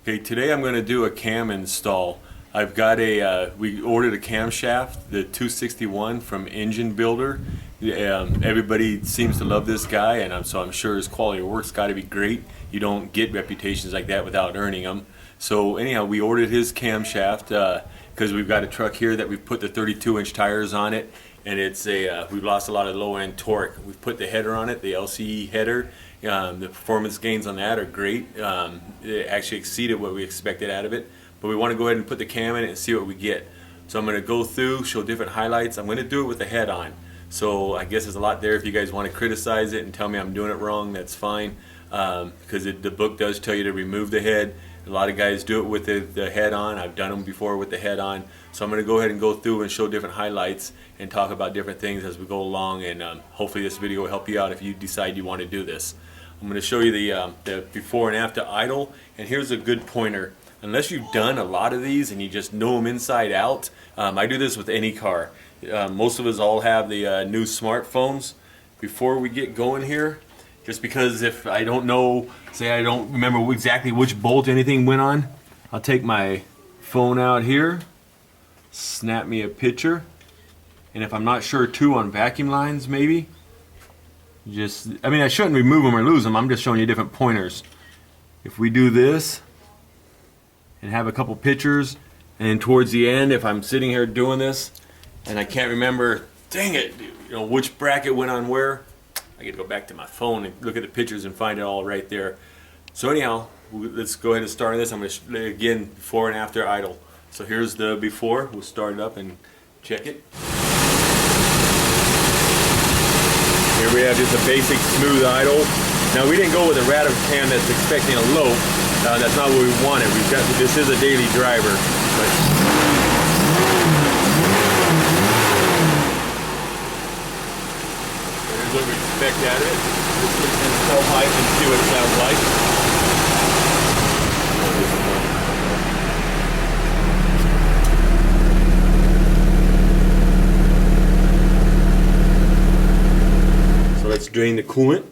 Okay, today I'm going to do a cam install. I've got we ordered a camshaft, the 261 from engnbldr. Everybody seems to love this guy, and so I'm sure his quality of work's got to be great. You don't get reputations like that without earning them. So anyhow, we ordered his camshaft because we've got a truck here that we've put the 32-inch tires on it, and we've lost a lot of low-end torque. We've put the header on it, the LCE header. The performance gains on that are great. It actually exceeded what we expected out of it, but we want to go ahead and put the cam in it and see what we get. So I'm going to go through, show different highlights. I'm going to do it with the head on, so I guess there's a lot there. If you guys want to criticize it and tell me I'm doing it wrong, that's fine, because the book does tell you to remove the head. A lot of guys do it with the head on. I've done them before with the head on. So I'm going to go ahead and go through and show different highlights and talk about different things as we go along, and hopefully this video will help you out if you decide you want to do this. I'm going to show you the before and after idle, and here's a good pointer. Unless you've done a lot of these and you just know them inside out, I do this with any car. Most of us all have the new smartphones. Before we get going here, just because if I don't know, say I don't remember exactly which bolt anything went on, I'll take my phone out here, snap me a picture, and if I'm not sure too on vacuum lines maybe, I shouldn't remove them or lose them, I'm just showing you different pointers. If we do this and have a couple pictures, and towards the end if I'm sitting here doing this and I can't remember, dang it, which bracket went on where, I get to go back to my phone and look at the pictures and find it all right there. So anyhow, let's go ahead and start this. I'm going to, again, before and after idle. So here's the before. We'll start it up and check it. Here we have just a basic smooth idle. Now we didn't go with a radical cam that's expecting a low. That's not what we wanted. This is a daily driver. But here's what we expect out of it. Let's put it in the full height and see what it sounds like. So let's drain the coolant.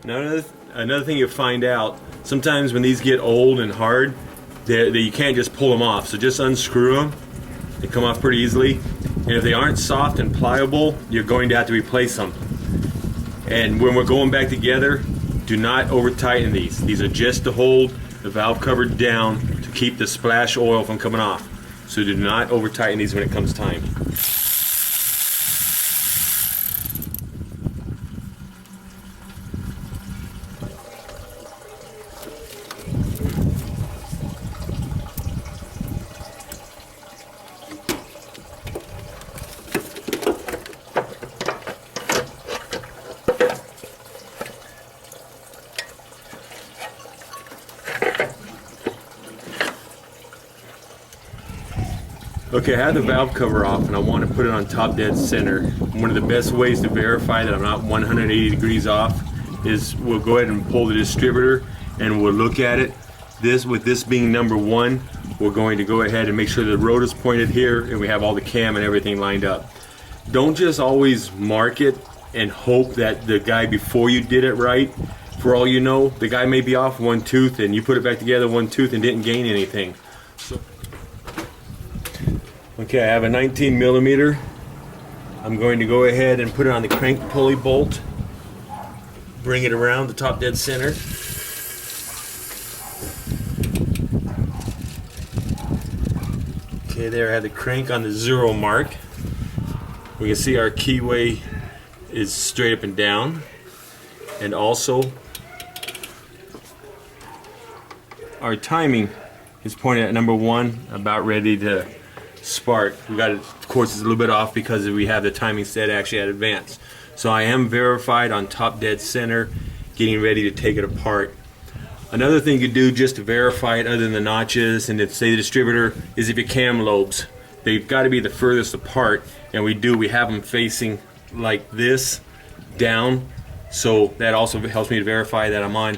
Now another thing you'll find out, sometimes when these get old and hard, you can't just pull them off. So just unscrew them. They come off pretty easily. And if they aren't soft and pliable, you're going to have to replace them. And when we're going back together, do not over tighten these. These are just to hold the valve cover down to keep the splash oil from coming off. So do not over tighten these when it comes time. Okay, I have the valve cover off and I want to put it on top dead center. One of the best ways to verify that I'm not 180 degrees off is we'll go ahead and pull the distributor and we'll look at it. With this being number 1, we're going to go ahead and make sure the rotor's pointed here and we have all the cam and everything lined up. Don't just always mark it and hope that the guy before you did it right. For all you know, the guy may be off one tooth and you put it back together one tooth and didn't gain anything. Okay, I have a 19 millimeter. I'm going to go ahead and put it on the crank pulley bolt. Bring it around the top dead center. Okay, there I have the crank on the 0 mark. We can see our keyway is straight up and down. And also, our timing is pointed at number 1, about ready to spark. We got it, of course, it's a little bit off because we have the timing set actually at advance. So I am verified on top dead center, getting ready to take it apart. Another thing you do just to verify it, other than the notches and to say the distributor, is if your cam lobes. They've got to be the furthest apart, and we have them facing like this, down. So that also helps me to verify that I'm on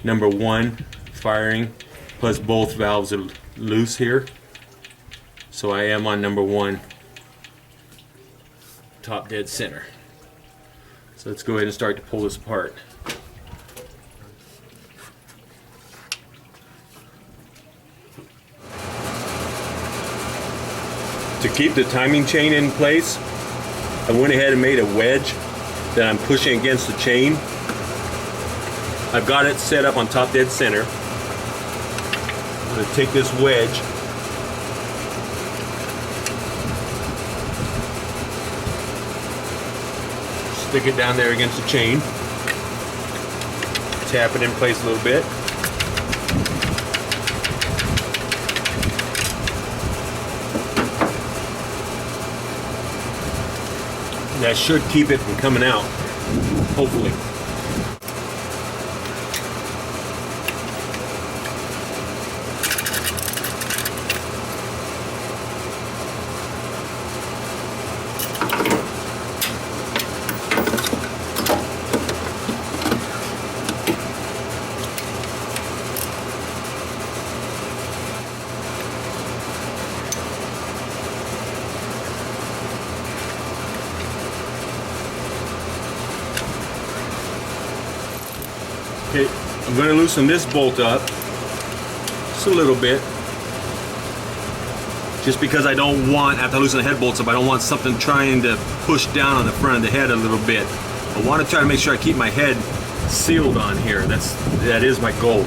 number 1 firing, plus both valves are loose here. So I am on number 1, top dead center. So let's go ahead and start to pull this apart. To keep the timing chain in place, I went ahead and made a wedge that I'm pushing against the chain. I've got it set up on top dead center. I'm going to take this wedge, stick it down there against the chain, tap it in place a little bit. That should keep it from coming out, hopefully. Okay, I'm going to loosen this bolt up just a little bit, just because I don't want, after I loosen the head bolts up, I don't want something trying to push down on the front of the head a little bit. I want to try to make sure I keep my head sealed on here. That is my goal.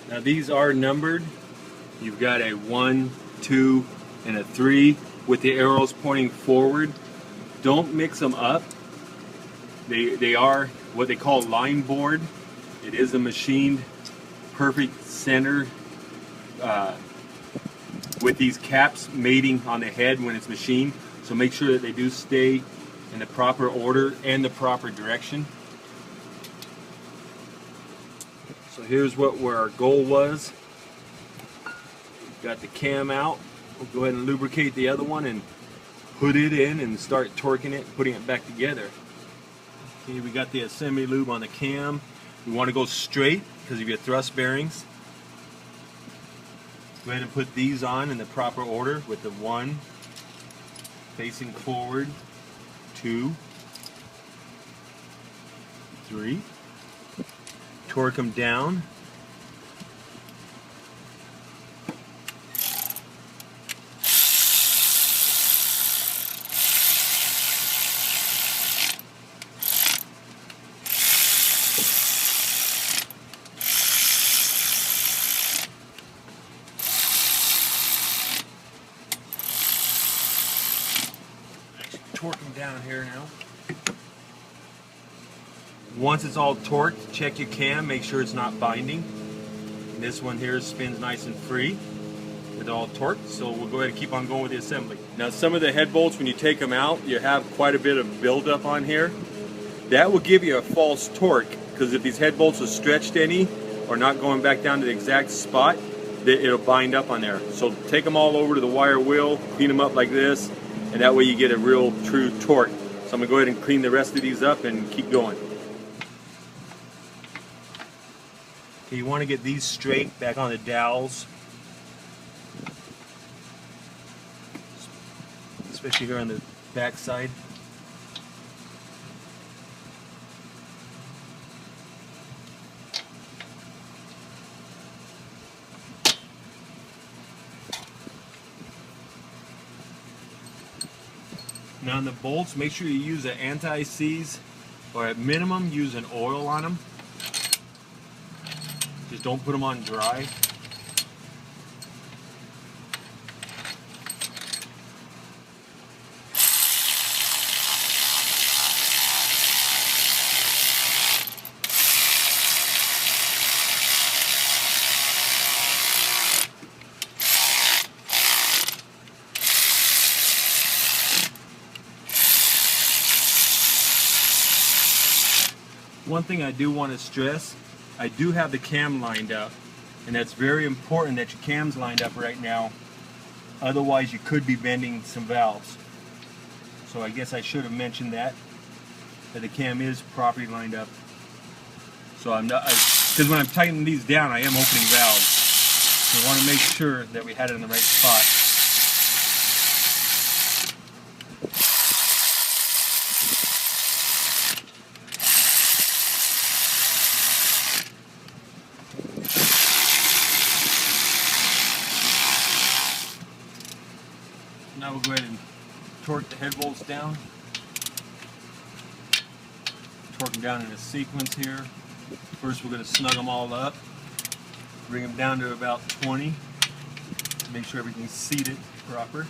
Now these are numbered. You've got a 1, 2, and a 3 with the arrows pointing forward. Don't mix them up. They are what they call line board. It is a machined perfect center with these caps mating on the head when it's machined. So make sure that they do stay in the proper order and the proper direction. So here's where our goal was. We've got the cam out. We'll go ahead and lubricate the other one and put it in and start torquing it, putting it back together. Okay, we got the assembly lube on the cam. We want to go straight because of your thrust bearings. Go ahead and put these on in the proper order with the 1, facing forward, 2, 3, torque them down, torque them down here now. Once it's all torqued, check your cam, make sure it's not binding. This one here spins nice and free. It's all torqued, so we'll go ahead and keep on going with the assembly. Now some of the head bolts, when you take them out, you have quite a bit of buildup on here. That will give you a false torque, because if these head bolts are stretched any, or not going back down to the exact spot, it'll bind up on there. So take them all over to the wire wheel, clean them up like this, and that way you get a real true torque. So I'm going to go ahead and clean the rest of these up and keep going. Okay, you want to get these straight back on the dowels, especially here on the back side. Now on the bolts, make sure you use an anti-seize, or at minimum use an oil on them. Just don't put them on dry. One thing I do want to stress, I do have the cam lined up, and that's very important that your cam's lined up right now, otherwise you could be bending some valves. So I guess I should have mentioned that the cam is properly lined up. So I'm not, because when I'm tightening these down, I am opening valves. So I want to make sure that we had it in the right spot. Now we'll go ahead and torque the head bolts down. Torque them down in a sequence here. First we're going to snug them all up. Bring them down to about 20. Make sure everything's seated proper.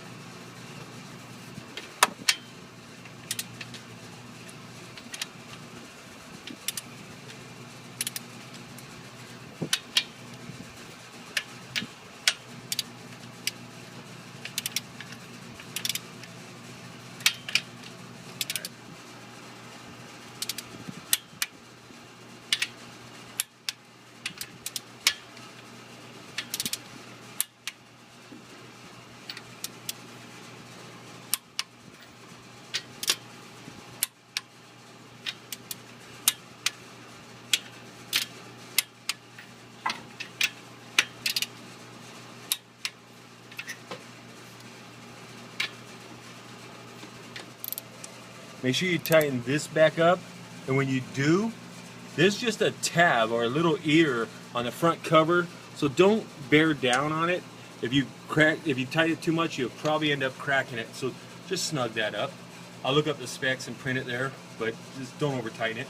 Make sure you tighten this back up, and when you do, there's just a tab or a little ear on the front cover, so don't bear down on it. If you tighten it too much, you'll probably end up cracking it, so just snug that up. I'll look up the specs and print it there, but just don't over tighten it.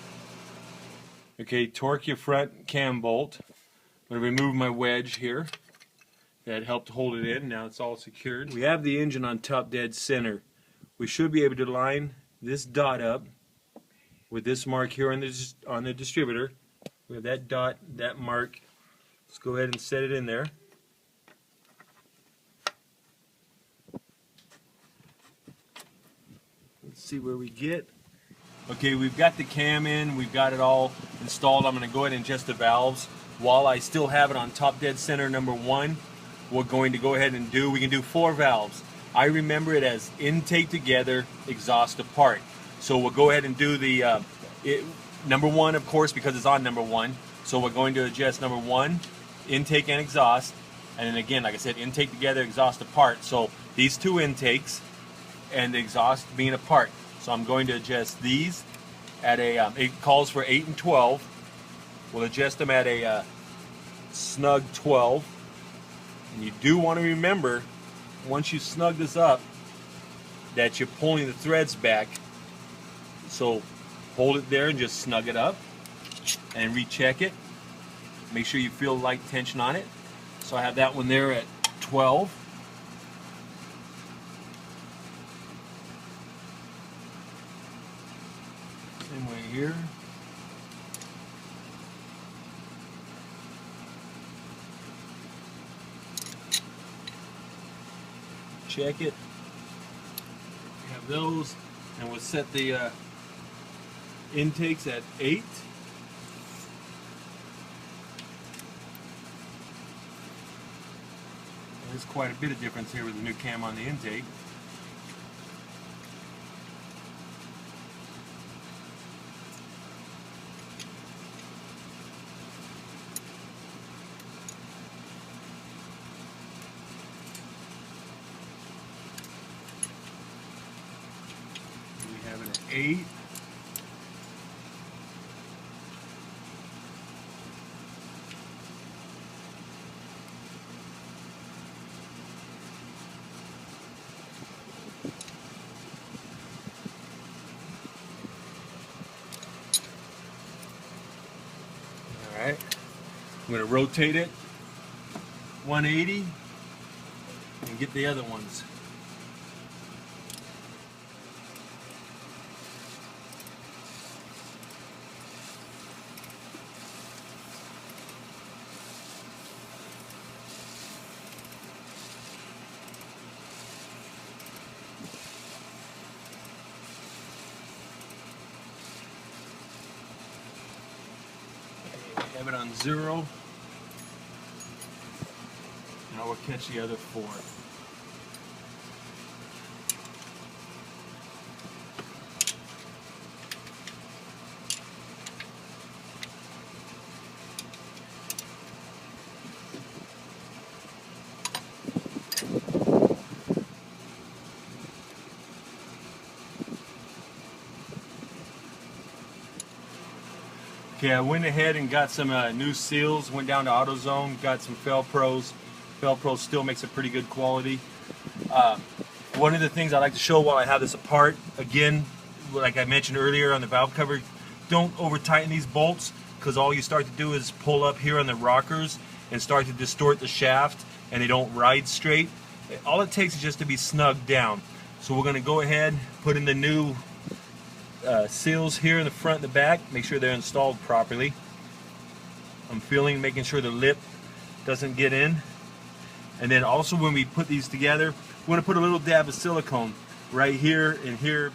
Okay, torque your front cam bolt. I'm going to remove my wedge here that helped hold it in. Now it's all secured. We have the engine on top dead center. We should be able to line this dot up with this mark here on the distributor. We have that dot, that mark. Let's go ahead and set it in there. Let's see where we get. Okay, we've got the cam in, we've got it all installed. I'm going to go ahead and adjust the valves. While I still have it on top dead center number 1, we're going to go ahead and we can do 4 valves. I remember it as intake together, exhaust apart. So we'll go ahead and do the number 1, of course, because it's on number 1. So we're going to adjust number 1, intake and exhaust. And then again, like I said, intake together, exhaust apart. So these 2 intakes, and the exhaust being apart. So I'm going to adjust these at a, it calls for 8 and 12. We'll adjust them at a snug 12. And you do want to remember, once you snug this up, that you're pulling the threads back. So hold it there and just snug it up and recheck it. Make sure you feel light tension on it. So I have that one there at 12. Same way here. Check it. We have those, and we'll set the intakes at 8. There's quite a bit of difference here with the new cam on the intake. We have it at 8. Alright, I'm going to rotate it 180 and get the other ones. Have it on 0, and I will catch the other 4. Okay, I went ahead and got some new seals, went down to AutoZone, got some Felpros. Felpro still makes a pretty good quality. One of the things I like to show while I have this apart, again, like I mentioned earlier on the valve cover, don't over tighten these bolts, because all you start to do is pull up here on the rockers and start to distort the shaft, and they don't ride straight. All it takes is just to be snugged down. So we're going to go ahead, put in the new seals here in the front and the back, make sure they're installed properly. I'm making sure the lip doesn't get in. And then also when we put these together, we're going to put a little dab of silicone right here and here.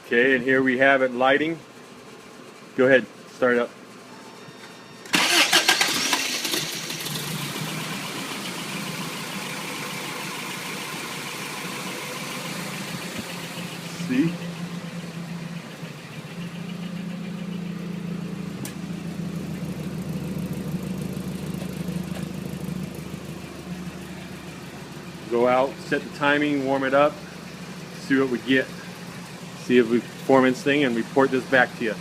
Okay, and here we have it lighting. Go ahead, start it up. See? Go out, set the timing, warm it up, see what we get. See if we perform this thing and report this back to you.